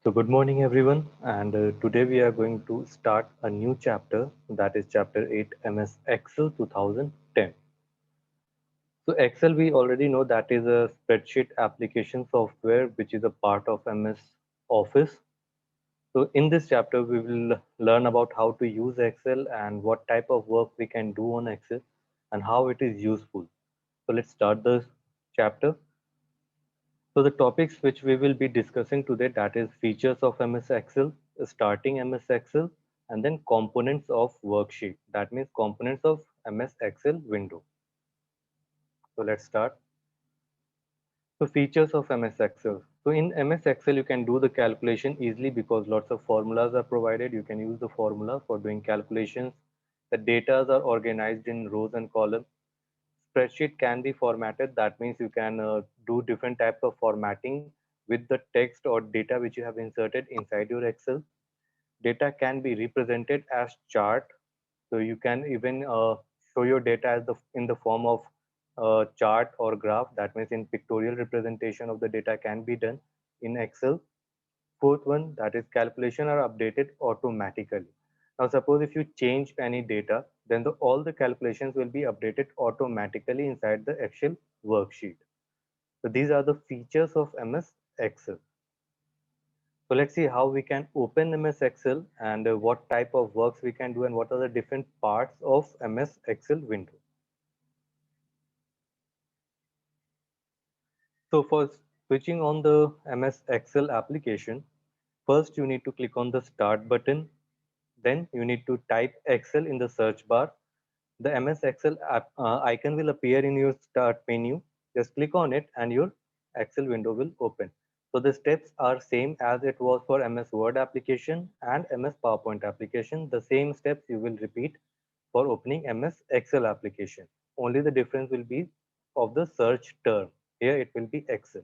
So, good morning, everyone. And today we are going to start a new chapter, that is chapter 8 MS Excel 2010. So, Excel, we already know that is a spreadsheet application software which is a part of MS Office. So, in this chapter, we will learn about how to use Excel and what type of work we can do on Excel and how it is useful. So, let's start the chapter. So the topics which we will be discussing today, that is features of MS Excel, starting MS Excel, and then components of worksheet. That means components of MS Excel window. So let's start. So features of MS Excel. So in MS Excel, you can do the calculation easily because lots of formulas are provided. You can use the formula for doing calculations. The data are organized in rows and columns. Spreadsheet can be formatted. That means you can do different types of formatting with the text or data which you have inserted inside your Excel. Data can be represented as chart. So you can even show your data as in the form of chart or graph. That means in pictorial representation of the data can be done in Excel. Fourth one, that is calculation are updated automatically. Now suppose if you change any data, then all the calculations will be updated automatically inside the Excel worksheet. So these are the features of MS Excel. So let's see how we can open MS Excel and what type of works we can do and what are the different parts of MS Excel window. So for switching on the MS Excel application, first you need to click on the start button. Then you need to type Excel in the search bar. The MS Excel icon will appear in your start menu. Just click on it and your Excel window will open. So the steps are same as it was for MS Word application and MS PowerPoint application. The same steps you will repeat for opening MS Excel application. Only the difference will be of the search term. Here it will be Excel.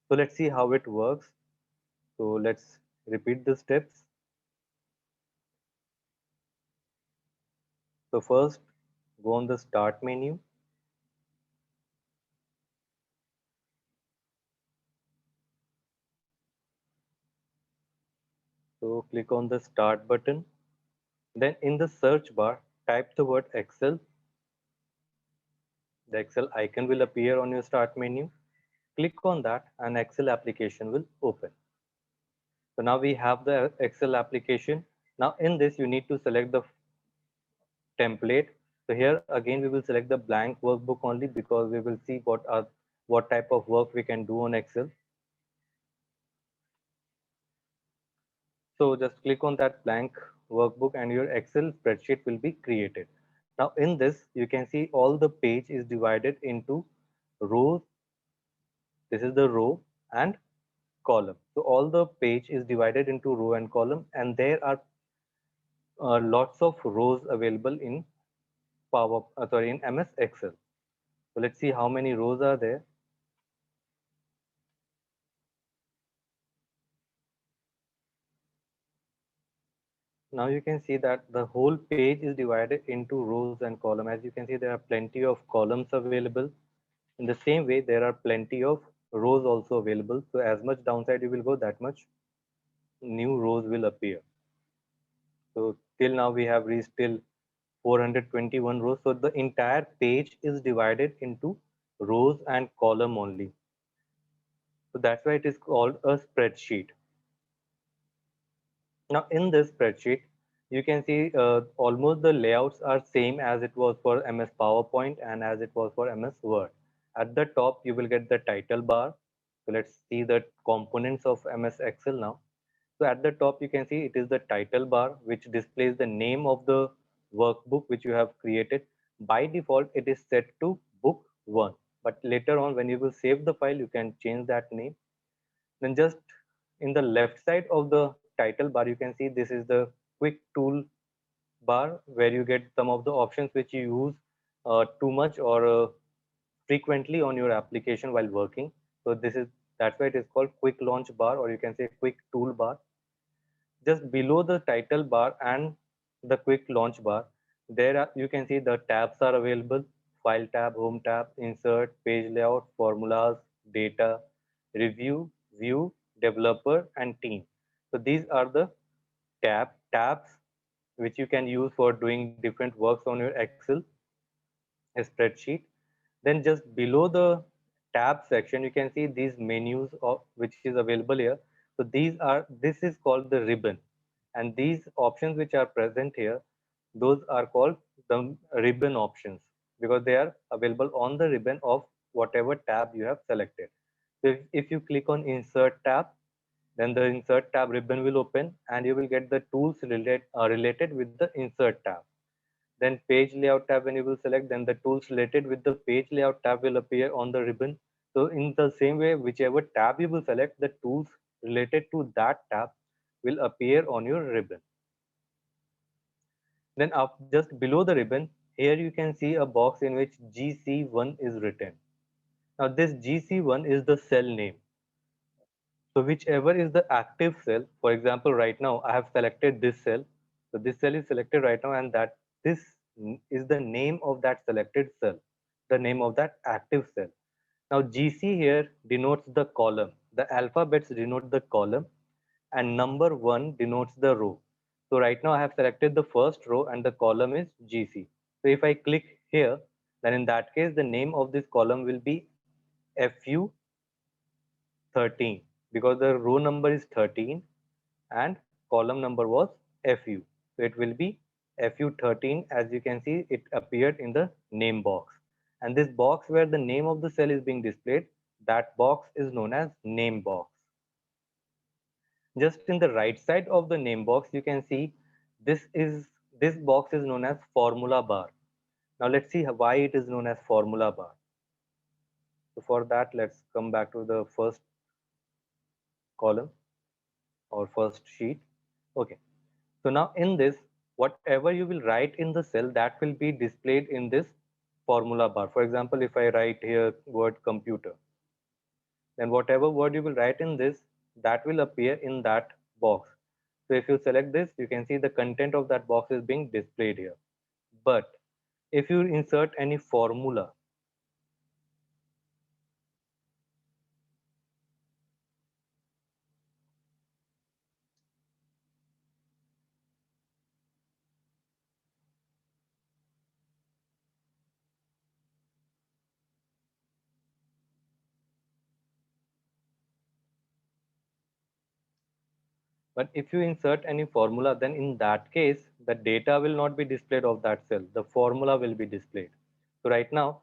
So let's see how it works. So let's repeat the steps. So first, go on the start menu. So click on the start button. Then in the search bar, type the word Excel. The Excel icon will appear on your start menu. Click on that and Excel application will open. So now we have the Excel application. Now in this, you need to select the template. So here again, we will select the blank workbook only because we will see what type of work we can do on Excel. So just click on that blank workbook and your Excel spreadsheet will be created. Now in this, you can see all the page is divided into rows. This is the row and column. So all the page is divided into row and column, and there are lots of rows available in in MS Excel. So let's see how many rows are there. Now you can see that the whole page is divided into rows and columns. As you can see, there are plenty of columns available. In the same way, there are plenty of rows also available. So as much downside you will go, that much new rows will appear. So till now we have reached till 421 rows. So the entire page is divided into rows and column only. So that's why it is called a spreadsheet. Now in this spreadsheet, you can see almost the layouts are same as it was for MS PowerPoint and as it was for MS Word. At the top, you will get the title bar. So let's see the components of MS Excel now. So at the top, you can see it is the title bar, which displays the name of the workbook which you have created. By default, it is set to book 1. But later on, when you will save the file, you can change that name. Then just in the left side of the title bar, you can see this is the quick tool bar where you get some of the options which you use too much or frequently on your application while working. So that's why it is called quick launch bar, or you can say quick tool bar. Just below the title bar and the quick launch bar, you can see the tabs are available: file tab, home tab, insert, page layout, formulas, data, review, view, developer, and team. So these are the tabs which you can use for doing different works on your Excel spreadsheet. Then just below the tab section, you can see these menus of which is available here. So this is called the ribbon, and these options which are present here, those are called the ribbon options because they are available on the ribbon of whatever tab you have selected. So if you click on insert tab, then the insert tab ribbon will open and you will get the tools related with the insert tab. Then page layout tab, when you will select, then the tools related with the page layout tab will appear on the ribbon. So in the same way, whichever tab you will select, the tools related to that tab will appear on your ribbon. Then up just below the ribbon, here you can see a box in which GC1 is written. Now this GC1 is the cell name. So whichever is the active cell, for example, right now I have selected this cell. So this cell is selected right now, and that this is the name of that selected cell, the name of that active cell. Now GC here denotes the column. The alphabets denote the column, and number one denotes the row. So right now I have selected the first row and the column is GC. So if I click here, then in that case the name of this column will be FU13 because the row number is 13 and column number was FU. So it will be FU13. As you can see, it appeared in the name box. And this box where the name of the cell is being displayed, that box is known as name box. Just in the right side of the name box, you can see this box is known as formula bar. Now let's see why it is known as formula bar. So for that, let's come back to the first column or first sheet. Okay. So now in this, whatever you will write in the cell, that will be displayed in this formula bar. For example, if I write here word computer, then whatever word you will write in this, that will appear in that box. So if you select this, you can see the content of that box is being displayed here. But if you insert any formula, but if you insert any formula, then in that case, the data will not be displayed of that cell. The formula will be displayed. So right now,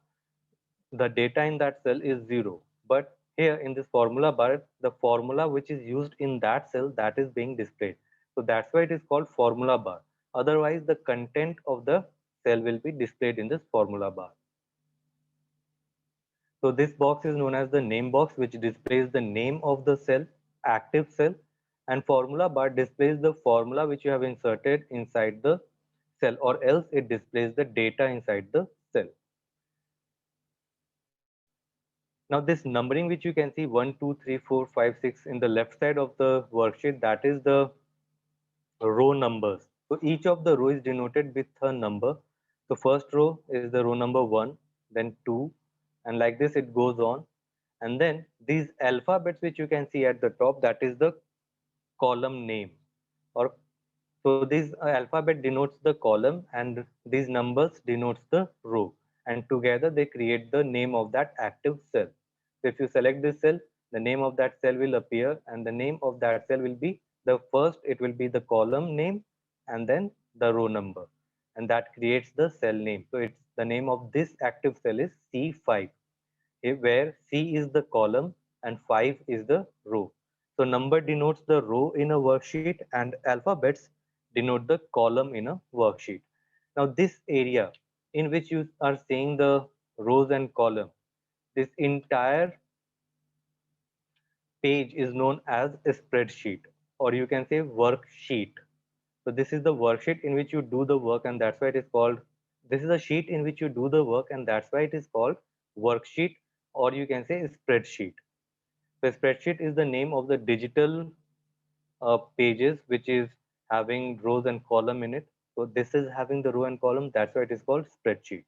the data in that cell is 0. But here in this formula bar, the formula which is used in that cell, that is being displayed. So that's why it is called formula bar. Otherwise, the content of the cell will be displayed in this formula bar. So this box is known as the name box, which displays the name of the cell, active cell, and formula bar displays the formula which you have inserted inside the cell, or else it displays the data inside the cell. Now this numbering which you can see 1, 2, 3, 4, 5, 6 in the left side of the worksheet, that is the row numbers. So each of the row is denoted with a number. So first row is the row number 1, then 2, and like this it goes on. And then these alphabets which you can see at the top, that is the column name. Or so this alphabet denotes the column and these numbers denotes the row, and together they create the name of that active cell. So if you select this cell, the name of that cell will appear, and the name of that cell will be the first, it will be the column name and then the row number, and that creates the cell name. So it's the name of this active cell is C5, where C is the column and 5 is the row. So number denotes the row in a worksheet and alphabets denote the column in a worksheet. Now this area in which you are seeing the rows and column, this entire page is known as a spreadsheet, or you can say worksheet. So this is the worksheet in which you do the work, and that's why it is called, this is a sheet in which you do the work, and that's why it is called worksheet, or you can say spreadsheet. The spreadsheet is the name of the digital pages which is having rows and column in it. So this is having the row and column, that's why it is called spreadsheet.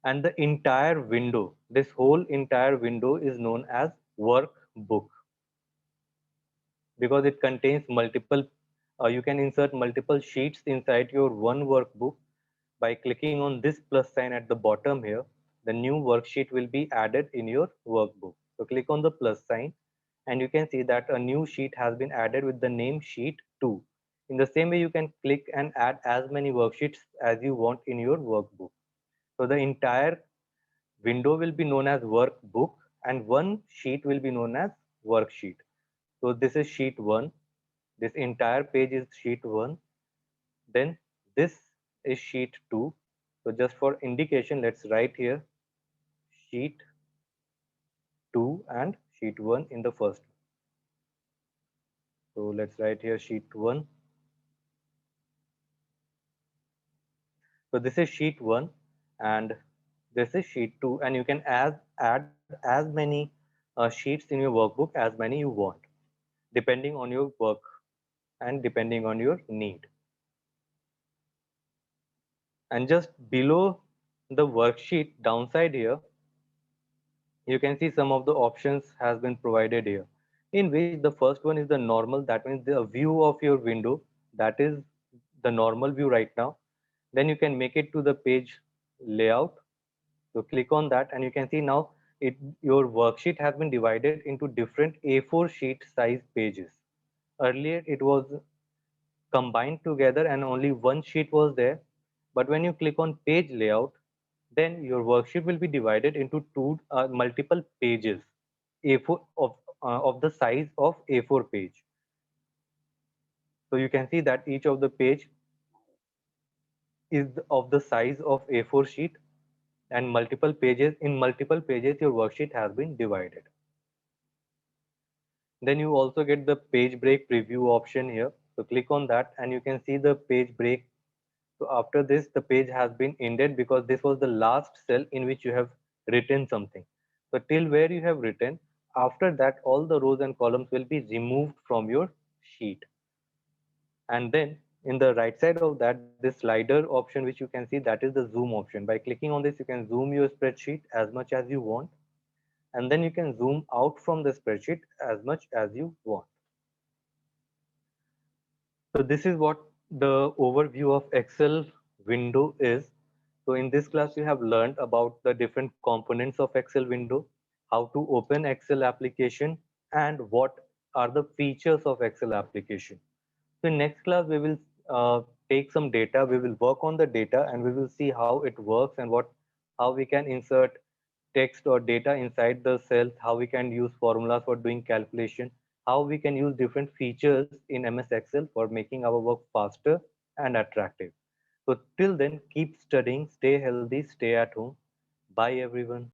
And the entire window, this whole entire window is known as workbook. because it contains multiple, you can insert multiple sheets inside your one workbook. By clicking on this plus sign at the bottom here, the new worksheet will be added in your workbook. So click on the plus sign and you can see that a new sheet has been added with the name sheet 2. In the same way, you can click and add as many worksheets as you want in your workbook. So the entire window will be known as workbook and one sheet will be known as worksheet. So this is sheet 1. This entire page is sheet 1. Then this is sheet 2. So just for indication, let's write here sheet 2 and sheet 1 in the first. So let's write here sheet 1. So this is sheet 1 and this is sheet 2, and you can add as many sheets in your workbook as many you want, depending on your work and depending on your need. And just below the worksheet downside here, you can see some of the options has been provided here, in which the first one is the normal. That means the view of your window, that is the normal view right now. Then you can make it to the page layout. So click on that and you can see now your worksheet has been divided into different A4 sheet size pages. Earlier it was combined together and only one sheet was there. But when you click on page layout, then your worksheet will be divided into multiple pages, A4 of the size of A4 page. So you can see that each of the page is of the size of A4 sheet, and multiple pages your worksheet has been divided. Then you also get the page break preview option here. So click on that and you can see the page break. So after this, the page has been ended because this was the last cell in which you have written something. So till where you have written, after that, all the rows and columns will be removed from your sheet. And then in the right side of that, this slider option, which you can see, that is the zoom option. By clicking on this, you can zoom your spreadsheet as much as you want. And then you can zoom out from the spreadsheet as much as you want. So this is what the overview of Excel window is. So in this class, we have learned about the different components of Excel window, how to open Excel application, and what are the features of Excel application. So in next class, we will take some data, we will work on the data, and we will see how it works and how we can insert text or data inside the cells, how we can use formulas for doing calculation, how we can use different features in MS Excel for making our work faster and attractive. So till then, keep studying, stay healthy, stay at home. Bye everyone.